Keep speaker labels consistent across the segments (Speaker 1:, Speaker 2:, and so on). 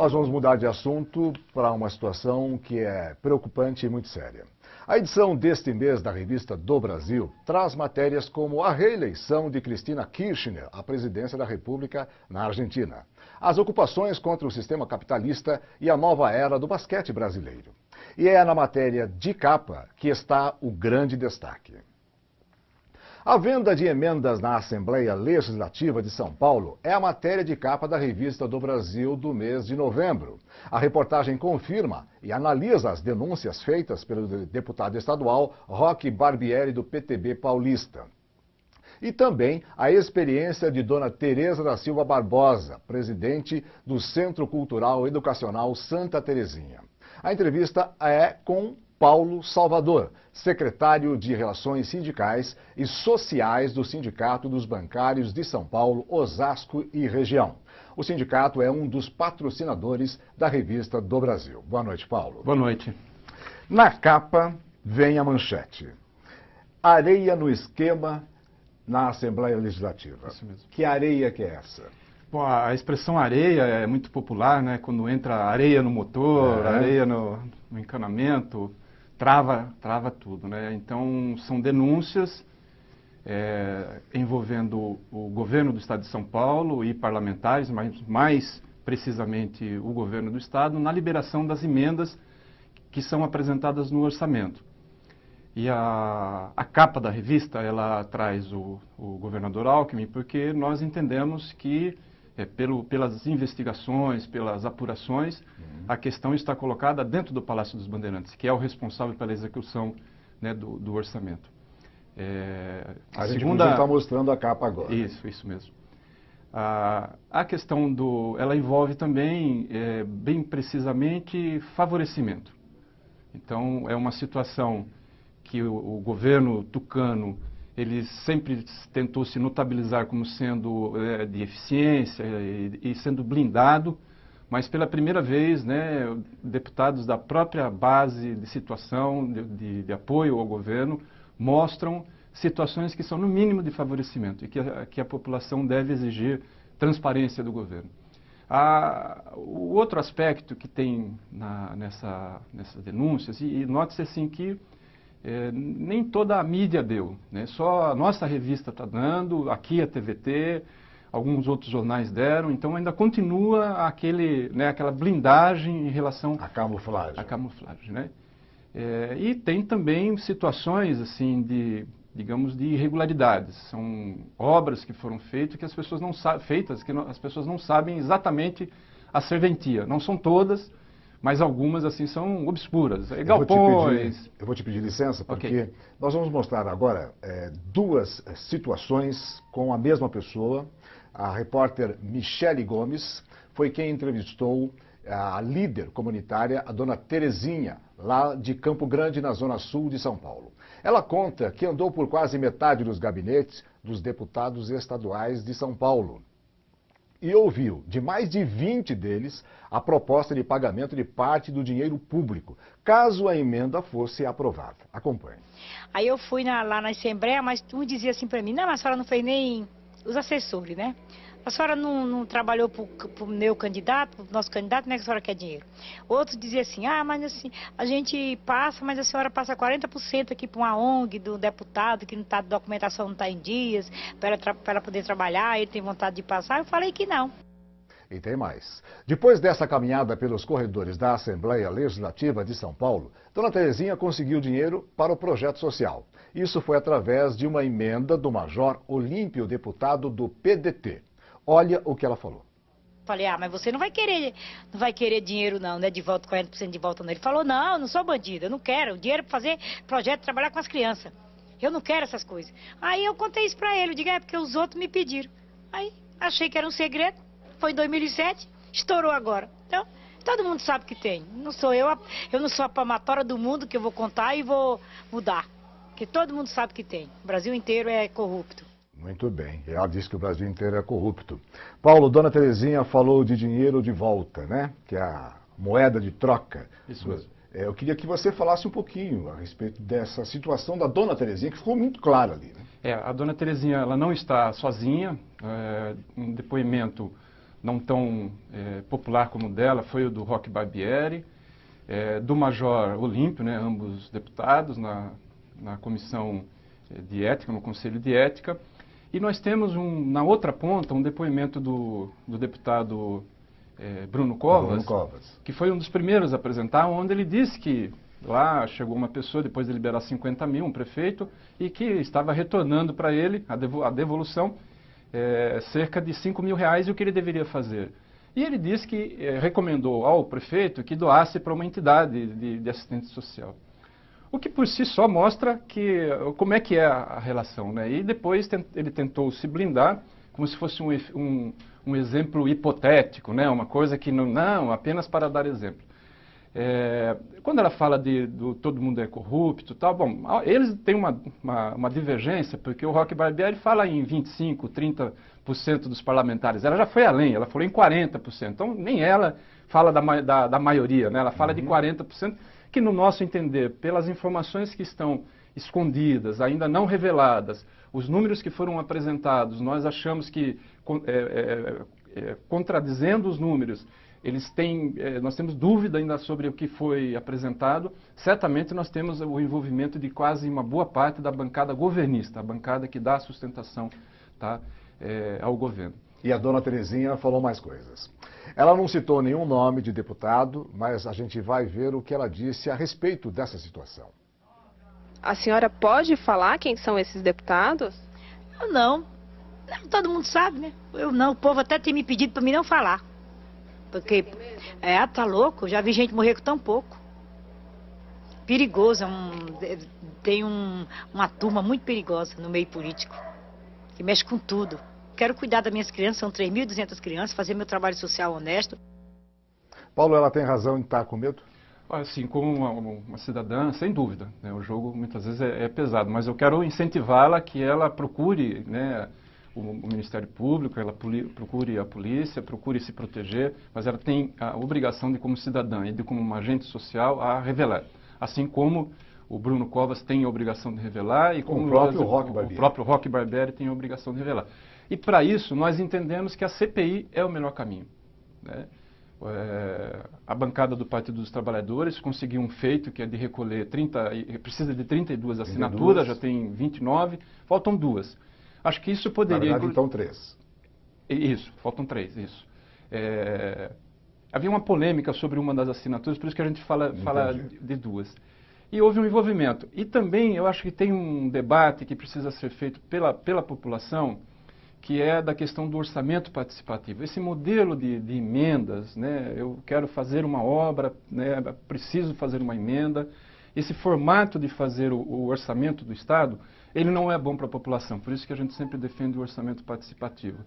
Speaker 1: Nós vamos mudar de assunto para uma situação que é preocupante e muito séria. A edição deste mês da revista Do Brasil traz matérias como a reeleição de Cristina Kirchner à presidência da República na Argentina, as ocupações contra o sistema capitalista e a nova era do basquete brasileiro. E é na matéria de capa que está o grande destaque. A venda de emendas na Assembleia Legislativa de São Paulo é a matéria de capa da revista Do Brasil do mês de novembro. A reportagem confirma e analisa as denúncias feitas pelo deputado estadual Roque Barbieri do PTB paulista. E também a experiência de Dona Tereza da Silva Barbosa, presidente do Centro Cultural Educacional Santa Terezinha. A entrevista é com Paulo Salvador, secretário de Relações Sindicais e Sociais do Sindicato dos Bancários de São Paulo, Osasco e região. O sindicato é um dos patrocinadores da revista Do Brasil. Boa noite, Paulo.
Speaker 2: Boa noite.
Speaker 1: Na capa vem a manchete: areia no esquema na Assembleia Legislativa.
Speaker 2: Isso mesmo.
Speaker 1: Que areia que é essa?
Speaker 2: Bom, a expressão areia é muito popular, né? Quando entra areia no motor, areia no encanamento, trava tudo, né? Então, são denúncias envolvendo o governo do Estado de São Paulo e parlamentares, mas mais precisamente o governo do Estado, na liberação das emendas que são apresentadas no orçamento. E a capa da revista, ela traz o governador Alckmin, porque nós entendemos que, pelas investigações, pelas apurações, a questão está colocada dentro do Palácio dos Bandeirantes, que é o responsável pela execução, né, do orçamento.
Speaker 1: A gente está mostrando a capa agora.
Speaker 2: Isso mesmo. A questão ela envolve também, bem precisamente, favorecimento. Então, é uma situação que o governo tucano, ele sempre tentou se notabilizar como sendo de eficiência e sendo blindado, mas pela primeira vez, né, deputados da própria base de situação, de apoio ao governo, mostram situações que são no mínimo de favorecimento e que a população deve exigir transparência do governo. O outro aspecto que tem nessas denúncias, e note-se assim que nem toda a mídia deu, né? Só a nossa revista está dando, aqui a TVT, alguns outros jornais deram, então ainda continua aquela blindagem em relação
Speaker 1: à camuflagem.
Speaker 2: Né? E tem também situações assim digamos, de irregularidades. São obras que foram feitas que as pessoas não sabem exatamente a serventia. Não são todas, mas algumas assim são obscuras. Galpões.
Speaker 1: Eu vou te pedir licença, porque nós vamos mostrar agora duas situações com a mesma pessoa. A repórter Michele Gomes foi quem entrevistou a líder comunitária, a Dona Terezinha, lá de Campo Grande, na zona sul de São Paulo. Ela conta que andou por quase metade dos gabinetes dos deputados estaduais de São Paulo e ouviu de mais de 20 deles a proposta de pagamento de parte do dinheiro público, caso a emenda fosse aprovada. Acompanhe.
Speaker 3: Aí eu fui lá na Assembleia, mas um dizia assim para mim: não, mas a senhora não fez nem os assessores, né? A senhora não trabalhou para o meu candidato, para o nosso candidato, como é que a senhora quer dinheiro? Outros diziam assim: mas assim, a gente passa, mas a senhora passa 40% aqui para uma ONG do deputado, que a documentação não está em dias, para ela poder trabalhar, ele tem vontade de passar. Eu falei que não.
Speaker 1: E tem mais. Depois dessa caminhada pelos corredores da Assembleia Legislativa de São Paulo, Dona Terezinha conseguiu dinheiro para o projeto social. Isso foi através de uma emenda do Major Olímpio, deputado do PDT. Olha o que ela falou.
Speaker 3: Falei: mas você não vai querer dinheiro não, né? De volta, 40% de volta não. Ele falou: não, eu não sou bandido, eu não quero. Dinheiro para fazer projeto, trabalhar com as crianças. Eu não quero essas coisas. Aí eu contei isso para ele, eu digo: porque os outros me pediram. Aí achei que era um segredo, foi em 2007, estourou agora. Então, todo mundo sabe que tem. Não sou eu não sou a palmatória do mundo que eu vou contar e vou mudar. Porque todo mundo sabe que tem. O Brasil inteiro é corrupto.
Speaker 1: Muito bem. Ela disse que o Brasil inteiro é corrupto. Paulo, Dona Terezinha falou de dinheiro de volta, né? Que é a moeda de troca.
Speaker 2: Isso mesmo.
Speaker 1: Eu queria que você falasse um pouquinho a respeito dessa situação da Dona Terezinha, que ficou muito clara ali, né?
Speaker 2: A Dona Terezinha, ela não está sozinha. Um depoimento não tão popular como o dela foi o do Roch Barbieri, do Major Olímpio, né, ambos deputados na Comissão de Ética, no Conselho de Ética. E nós temos na outra ponta um depoimento do deputado Bruno Covas, que foi um dos primeiros a apresentar, onde ele disse que lá chegou uma pessoa, depois de liberar 50 mil, um prefeito, e que estava retornando para ele a devolução cerca de 5 mil reais e o que ele deveria fazer. E ele disse que recomendou ao prefeito que doasse para uma entidade de assistência social. O que por si só mostra como é que é a relação, né? E depois ele tentou se blindar como se fosse um exemplo hipotético, né? Uma coisa que não, apenas para dar exemplo. Quando ela fala do todo mundo é corrupto, tal, bom, eles têm uma divergência, porque o Roch Barbieri fala em 25%, 30% dos parlamentares. Ela já foi além, ela falou em 40%. Então, nem ela fala da maioria, né? Ela fala de 40%, que no nosso entender, pelas informações que estão escondidas, ainda não reveladas, os números que foram apresentados, nós achamos que, contradizendo os números, nós temos dúvida ainda sobre o que foi apresentado. Certamente nós temos o envolvimento de quase uma boa parte da bancada governista, a bancada que dá sustentação, tá, ao governo.
Speaker 1: E a dona Terezinha falou mais coisas. Ela não citou nenhum nome de deputado, mas a gente vai ver o que ela disse a respeito dessa situação.
Speaker 4: A senhora pode falar quem são esses deputados?
Speaker 3: Eu não. Todo mundo sabe, né? Eu não. O povo até tem me pedido para mim não falar. Porque, tá louco, já vi gente morrer com tão pouco. Perigoso, tem uma turma muito perigosa no meio político, que mexe com tudo. Quero cuidar das minhas crianças, são 3.200 crianças, fazer meu trabalho social honesto.
Speaker 1: Paulo, ela tem razão em estar com medo?
Speaker 2: Assim, como uma cidadã, sem dúvida, né? O jogo muitas vezes é pesado, mas eu quero incentivá-la que ela procure, né, o Ministério Público, ela procure a polícia, procure se proteger, mas ela tem a obrigação de, como cidadã e como uma agente social, a revelar. Assim como o Bruno Covas tem a obrigação de revelar e como o próprio Roch Barbieri tem a obrigação de revelar. E para isso nós entendemos que a CPI é o melhor caminho, né? A bancada do Partido dos Trabalhadores conseguiu um feito que é de recolher precisa de 32 assinaturas, já tem 29, faltam 2. Acho que isso poderia...
Speaker 1: Na verdade, então 3.
Speaker 2: Isso, faltam 3, isso. Havia uma polêmica sobre uma das assinaturas, por isso que a gente fala de 2. E houve um envolvimento. E também eu acho que tem um debate que precisa ser feito pela população, que é da questão do orçamento participativo. Esse modelo de emendas, né, eu quero fazer uma obra, né, preciso fazer uma emenda. Esse formato de fazer o orçamento do Estado, ele não é bom para a população. Por isso que a gente sempre defende o orçamento participativo.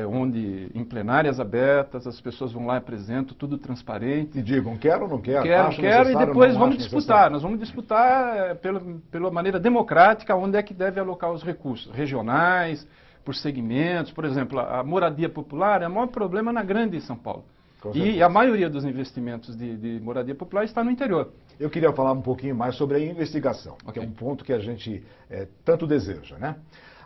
Speaker 2: Onde em plenárias abertas, as pessoas vão lá e apresentam, tudo transparente.
Speaker 1: E digam, quero ou não quero?
Speaker 2: Quero, e depois vamos disputar. Nós vamos disputar pela maneira democrática onde é que deve alocar os recursos regionais, por segmentos. Por exemplo, a moradia popular é o maior problema na grande São Paulo. E a maioria dos investimentos de moradia popular está no interior.
Speaker 1: Eu queria falar um pouquinho mais sobre a investigação, que é um ponto que a gente tanto deseja, né?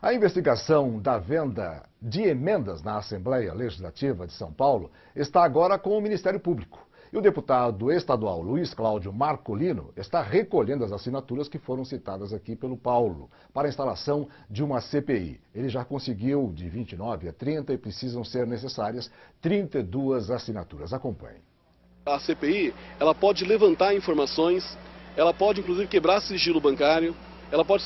Speaker 1: A investigação da venda de emendas na Assembleia Legislativa de São Paulo está agora com o Ministério Público. E o deputado estadual Luiz Cláudio Marcolino está recolhendo as assinaturas que foram citadas aqui pelo Paulo para a instalação de uma CPI. Ele já conseguiu de 29 a 30 e precisam ser necessárias 32 assinaturas. Acompanhe.
Speaker 5: A CPI, ela pode levantar informações, ela pode inclusive quebrar sigilo bancário, ela pode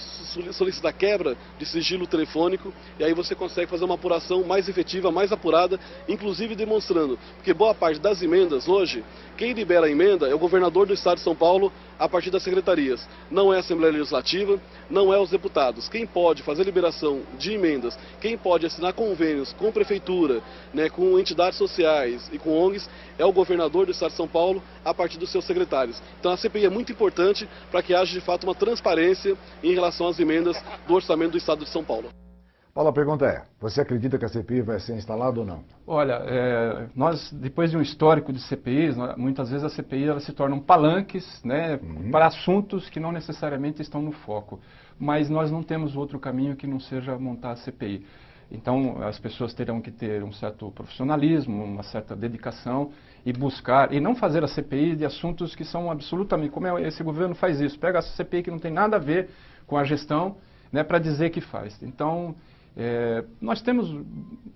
Speaker 5: solicitar quebra de sigilo telefônico e aí você consegue fazer uma apuração mais efetiva, mais apurada, inclusive demonstrando, porque boa parte das emendas hoje, quem libera a emenda é o governador do estado de São Paulo a partir das secretarias. Não é a Assembleia Legislativa, não é os deputados. Quem pode fazer liberação de emendas, quem pode assinar convênios com prefeitura, né, com entidades sociais e com ONGs, é o governador do estado de São Paulo a partir dos seus secretários. Então a CPI é muito importante para que haja de fato uma transparência em relação às emendas do orçamento do estado de São Paulo.
Speaker 1: Paulo, a pergunta é, você acredita que a CPI vai ser instalada ou não?
Speaker 2: Olha, nós, depois de um histórico de CPIs, muitas vezes a CPI elas se tornam palanques, né, para assuntos que não necessariamente estão no foco. Mas nós não temos outro caminho que não seja montar a CPI. Então, as pessoas terão que ter um certo profissionalismo, uma certa dedicação e buscar, e não fazer a CPI de assuntos que são absolutamente, como esse governo faz isso, pega a CPI que não tem nada a ver com a gestão, né, para dizer que faz. Então, nós temos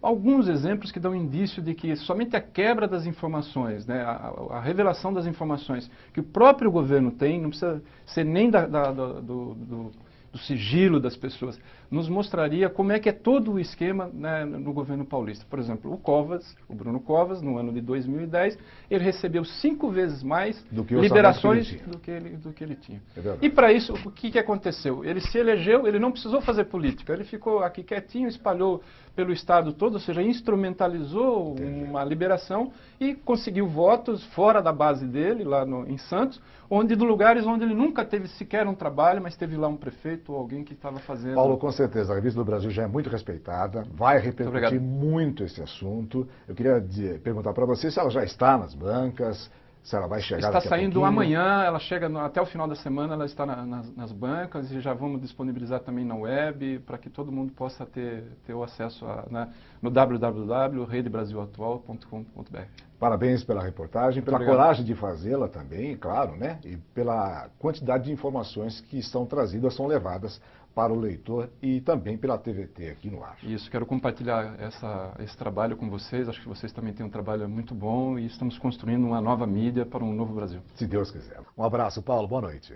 Speaker 2: alguns exemplos que dão indício de que somente a quebra das informações, né, a revelação das informações que o próprio governo tem, não precisa ser nem do sigilo das pessoas, nos mostraria como é que é todo o esquema, né, no governo paulista. Por exemplo, o Bruno Covas, no ano de 2010, ele recebeu 5 vezes mais liberações do que ele tinha. E para isso, o que aconteceu? Ele se elegeu, ele não precisou fazer política, ele ficou aqui quietinho, espalhou pelo estado todo, ou seja, instrumentalizou uma liberação e conseguiu votos fora da base dele, lá em Santos, de lugares onde ele nunca teve sequer um trabalho, mas teve lá um prefeito ou alguém que estava fazendo...
Speaker 1: Paulo, com certeza, a Revista do Brasil já é muito respeitada, vai repercutir muito esse assunto. Eu queria perguntar para você se ela já está nas bancas, se ela vai chegar
Speaker 2: Está saindo amanhã, ela chega até o final da semana, ela está nas bancas e já vamos disponibilizar também na web para que todo mundo possa ter o acesso no www.redebrasilatual.com.br.
Speaker 1: Parabéns pela reportagem, pela coragem de fazê-la também, claro, né? E pela quantidade de informações que são trazidas, são levadas para o leitor e também pela TVT aqui no ar.
Speaker 2: Isso, quero compartilhar esse trabalho com vocês, acho que vocês também têm um trabalho muito bom e estamos construindo uma nova mídia para um novo Brasil.
Speaker 1: Se Deus quiser. Um abraço, Paulo, boa noite.